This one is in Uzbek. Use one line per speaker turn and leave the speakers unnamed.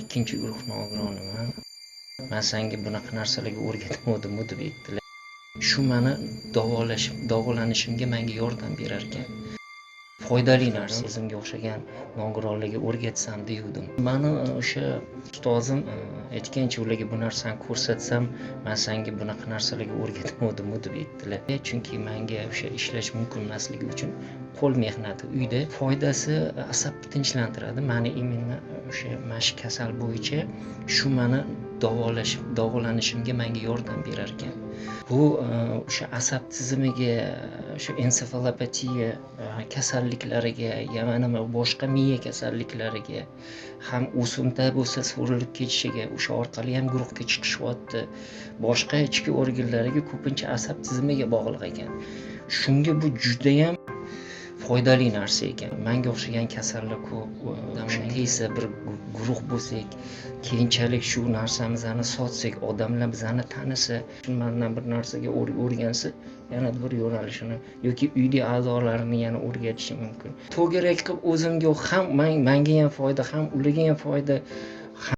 ikkinchi guruh nogironiman. Men senga bunaqa narsalarga o'rgatmadim deb aytdilar. Shu meni davolanishimga menga yordam berar ekan. Foydali narsa o'zimga o'xshagan nogironlarga o'rgatsam degandim. Meni o'sha ustozim aytgancha ularga bu narsani ko'rsatsam, men senga bunaqa narsalarga o'rgatmadim deb aytdilar. Chunki menga o'sha ishlash mumkin emasligi uchun qo'l mehnati uyda foydasi asabni tinchlantiradi. Meni именно o'sha mash kasal bo'yicha shu meni davolanishimga menga yordam berar ekan. Bu o'sha asab tizimiga, o'sha ensefalopatiya kasalliklariga, yana boshqa miya kasalliklariga, ham o'simta bo'lsa so'rilib ketishiga, o'sha orqali ham guruhga chiqishyapti. Boshqa ichki organlariga ko'pincha asab tizimiga bog'liq ekan. Shunga bu juda ham foydali narsa ekan. Menga o'xshagan kasallar ko'p. O'sha bir guruh bo'lsak, keyinchalik shu narsamizni sotsak, odamlar bizani tanisa, mandan bir narsaga o'rgansa, yana bir yo'nalishini yoki uyda a'zolarini yana o'rgatishi mumkin. To'garak qilib o'zimga ham menga ham foyda, ham ularga ham foyda.